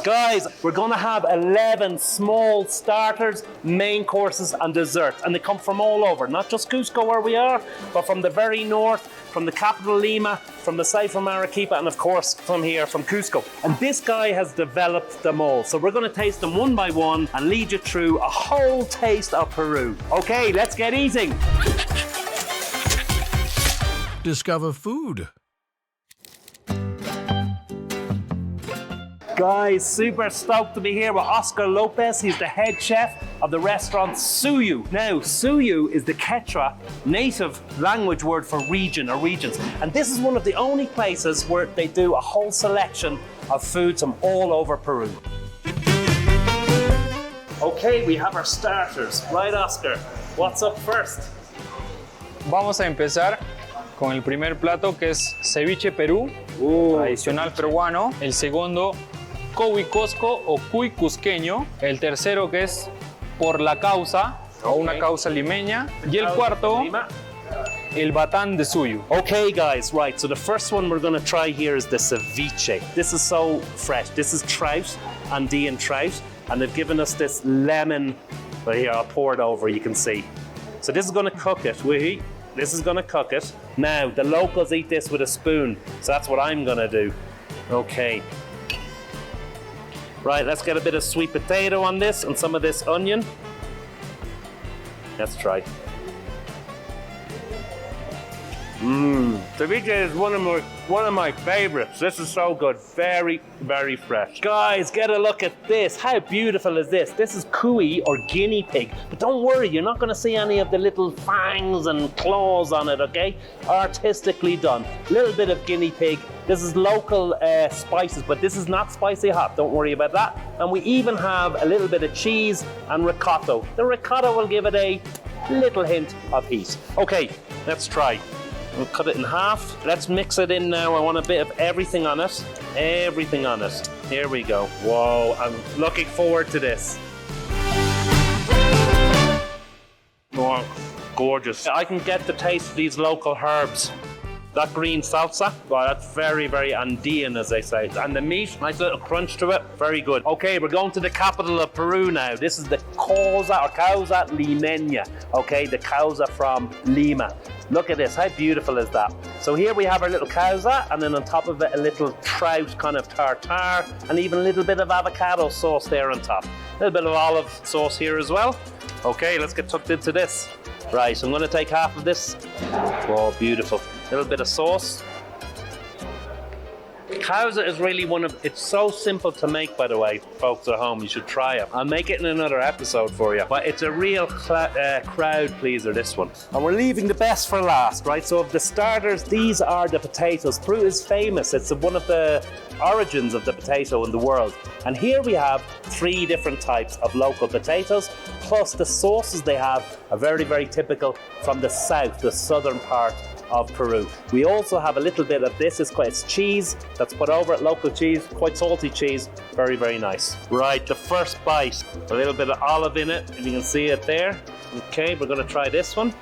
Guys, we're gonna have 11 small starters, main courses and desserts. And they come from all over, not just Cusco where we are, but from the very north, from the capital Lima, from the south from Arequipa, and of course from here, from Cusco. And this guy has developed them all. So we're gonna taste them one by one and lead you through a whole taste of Peru. Okay, let's get eating. Discover food. Guys, super stoked to be here with Oscar Lopez. He's the head chef of the restaurant SUYU. Now, SUYU is the Quechua native language word for region or regions. And this is one of the only places where they do a whole selection of foods from all over Peru. Okay, we have our starters. Right, Oscar, what's up first? Vamos a empezar con el primer plato, que es ceviche Perú, tradicional peruano. El segundo, cuy cusco o cuy cusqueño. El tercero, que es por la causa, o una causa limeña. Y el cuarto, el batán de suyu. Okay, guys, right. So the first one we're going to try here is the ceviche. This is so fresh. This is trout, Andean trout, and they've given us this lemon. Right here, I'll pour it over. You can see. So this is going to cook it. This is gonna cook it. Now, the locals eat this with a spoon, so that's what I'm gonna do. Okay. Right, let's get a bit of sweet potato on this and some of this onion. Let's try. Ceviche is one of my favorites. This is so good. Very, very fresh. Guys, get a look at this. How beautiful is this? This is cuy or guinea pig. But don't worry, you're not going to see any of the little fangs and claws on it, okay? Artistically done. A little bit of guinea pig. This is local spices, but this is not spicy hot. Don't worry about that. And we even have a little bit of cheese and ricotta. The ricotta will give it a little hint of heat. Okay, let's try. We'll cut it in half. Let's mix it in now. I want a bit of everything on it. Everything on it. Here we go. Whoa, I'm looking forward to this. Oh, gorgeous. I can get the taste of these local herbs. That green salsa, well, that's very, very Andean, as they say. And the meat, nice little crunch to it, very good. Okay, we're going to the capital of Peru now. This is the causa limeña. Okay, the causa from Lima. Look at this, how beautiful is that? So here we have our little causa, and then on top of it, a little trout kind of tartare, and even a little bit of avocado sauce there on top. A little bit of olive sauce here as well. Okay, let's get tucked into this. Right, I'm gonna take half of this. Oh, beautiful. A little bit of sauce. Causa is really it's so simple to make, by the way, folks at home. You should try it. I'll make it in another episode for you. But it's a real crowd pleaser, this one. And we're leaving the best for last, right? So of the starters, these are the potatoes. Peru is famous. It's one of the origins of the potato in the world. And here we have 3 different types of local potatoes, plus the sauces they have are very, very typical from the south, the southern part of Peru. We also have a little bit of this. It's cheese that's put over it, local cheese, quite salty cheese, very, very nice. Right, the first bite, a little bit of olive in it, and you can see it there. Okay, we're gonna try this one.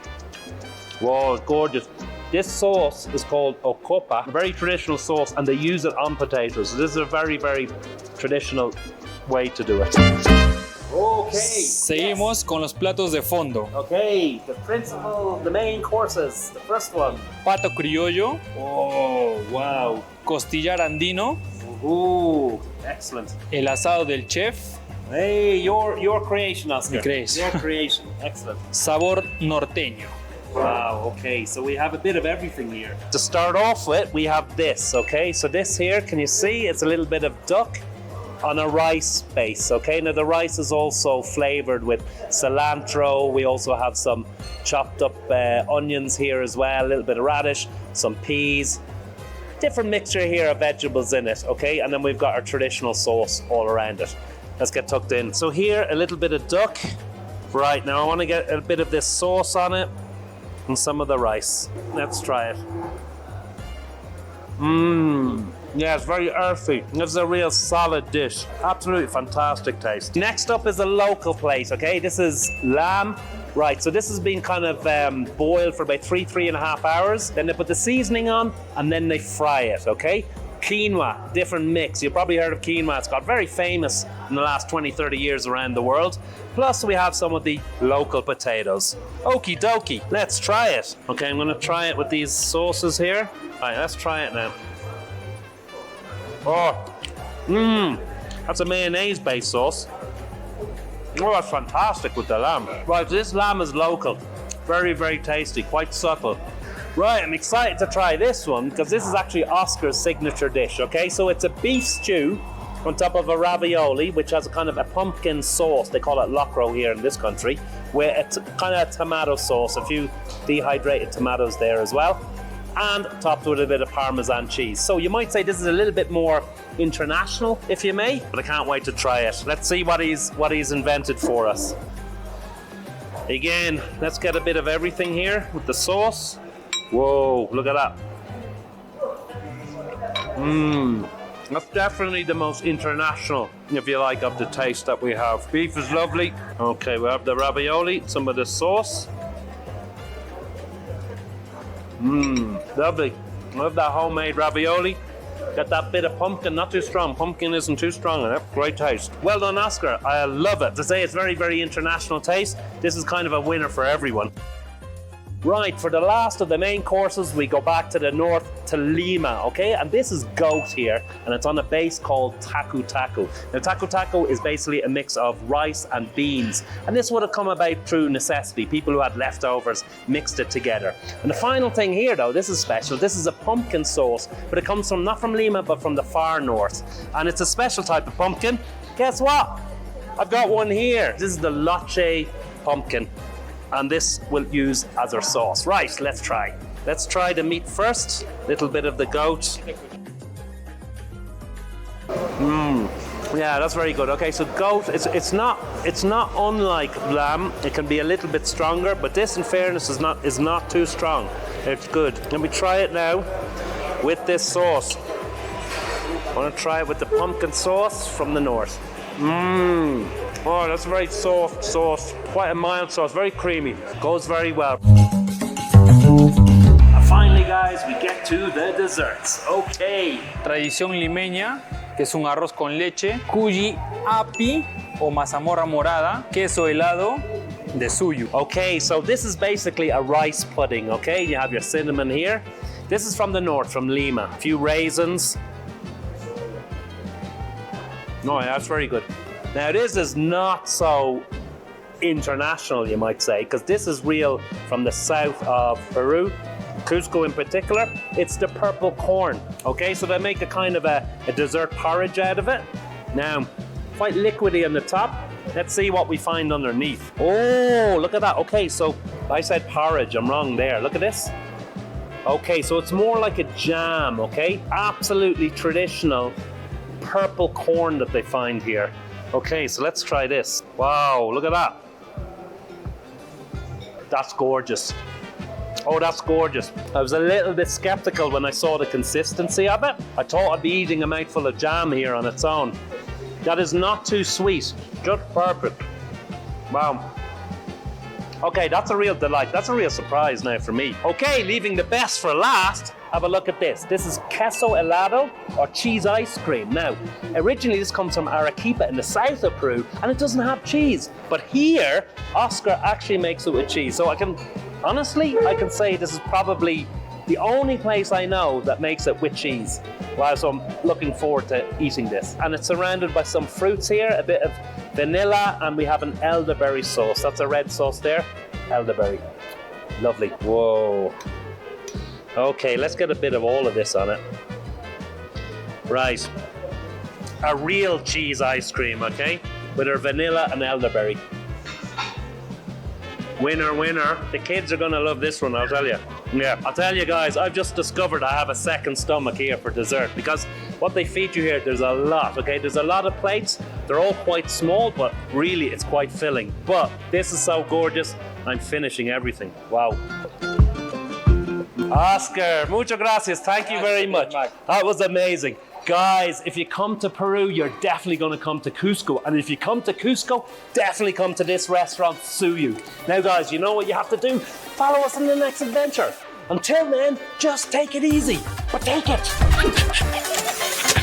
Whoa, gorgeous. This sauce is called ocopa, a very traditional sauce, and they use it on potatoes. So this is a very, very traditional way to do it. Okay. Seguimos con los platos de fondo. Okay, the main courses. The first one. Pato criollo. Oh, wow. Costillar andino. Ooh, excellent. El asado del chef. Hey, your creation, Oscar. Mi creación. Your creation, excellent. Sabor norteño. Wow, okay, so we have a bit of everything here. To start off with, we have this, okay? So this here, can you see? It's a little bit of duck on a rice base, okay? Now the rice is also flavored with cilantro. We also have some chopped up onions here as well, a little bit of radish, some peas, different mixture here of vegetables in it, okay? And then we've got our traditional sauce all around it. Let's get tucked in. So here, a little bit of duck. Right, now I want to get a bit of this sauce on it and some of the rice. Let's try it. Yeah, it's very earthy. It's a real solid dish. Absolutely fantastic taste. Next up is a local plate, okay? This is lamb. Right, so this has been kind of boiled for about 3.5 hours. Then they put the seasoning on and then they fry it, okay? quinoa, different mix. You've probably heard of quinoa. It's got very famous in the last 20, 30 years around the world. Plus we have some of the local potatoes. Okie dokie, let's try it. Okay, I'm gonna try it with these sauces here. All right, let's try it now. Oh, that's a mayonnaise-based sauce. Oh, that's fantastic with the lamb. Right, this lamb is local. Very, very tasty, quite subtle. Right, I'm excited to try this one because this is actually Oscar's signature dish, okay? So it's a beef stew on top of a ravioli, which has a kind of a pumpkin sauce. They call it locro here in this country, with a kind of tomato sauce, a few dehydrated tomatoes there as well, and topped with a bit of Parmesan cheese. So you might say this is a little bit more international, if you may, but I can't wait to try it. Let's see what he's invented for us. Again, let's get a bit of everything here with the sauce. Whoa, look at that. That's definitely the most international, if you like, of the taste that we have. Beef is lovely. Okay, we have the ravioli, some of the sauce. Lovely. Love that homemade ravioli. Got that bit of pumpkin, not too strong. Pumpkin isn't too strong in it. Great taste. Well done, Oscar. I love it. To say it's very, very international taste, this is kind of a winner for everyone. Right, for the last of the main courses, we go back to the north to Lima, okay? And this is goat here, and it's on a base called taku taku. Now, taku taku is basically a mix of rice and beans, and this would have come about through necessity. People who had leftovers mixed it together. And the final thing here, though, this is special. This is a pumpkin sauce, but it comes from, not from Lima, but from the far north. And it's a special type of pumpkin. Guess what? I've got one here. This is the loche pumpkin. And this we'll use as our sauce. Right, let's try. Let's try the meat first. Little bit of the goat. Yeah, that's very good. Okay, so goat, it's not unlike lamb. It can be a little bit stronger, but this, in fairness, is not too strong. It's good. Let me try it now with this sauce. I want to try it with the pumpkin sauce from the north. Oh, that's a very soft sauce, quite a mild sauce, very creamy, goes very well. And finally, guys, we get to the desserts. Okay. Tradición limeña, que es un arroz con leche, cuyi api o mazamorra morada, queso helado de SUYU. Okay, so this is basically a rice pudding, okay? You have your cinnamon here. This is from the north, from Lima. A few raisins. Oh, yeah, that's very good. Now, this is not so international, you might say, because this is real from the south of Peru, Cusco in particular. It's the purple corn, okay? So they make a kind of a dessert porridge out of it. Now, quite liquidy on the top. Let's see what we find underneath. Oh, look at that. Okay, so I said porridge. I'm wrong there. Look at this. Okay, so it's more like a jam, okay? Absolutely traditional purple corn that they find here. Okay, so let's try this. Wow, look at that. That's gorgeous. Oh, that's gorgeous. I was a little bit skeptical when I saw the consistency of it. I thought I'd be eating a mouthful of jam here on its own. That is not too sweet, just perfect. Wow. Okay, that's a real delight. That's a real surprise now for me. Okay, leaving the best for last. Have a look at this. This is queso helado, or cheese ice cream. Now, originally this comes from Arequipa in the south of Peru, and it doesn't have cheese. But here, Oscar actually makes it with cheese. So I can say this is probably the only place I know that makes it with cheese. Wow, so I'm looking forward to eating this. And it's surrounded by some fruits here, a bit of vanilla, and we have an elderberry sauce. That's a red sauce there, elderberry. Lovely. Whoa. Okay, let's get a bit of all of this on it. Right. A real cheese ice cream, okay? With our vanilla and elderberry. Winner, winner. The kids are gonna love this one, I'll tell you. Yeah, I'll tell you guys, I've just discovered I have a second stomach here for dessert, because what they feed you here, there's a lot, okay? There's a lot of plates. They're all quite small, but really it's quite filling. But this is so gorgeous, I'm finishing everything. Wow. Oscar, muchas gracias. Thank you very much. That was amazing. Guys, if you come to Peru, you're definitely going to come to Cusco. And if you come to Cusco, definitely come to this restaurant, SUYU. Now, guys, you know what you have to do? Follow us on the next adventure. Until then, just take it easy, but take it.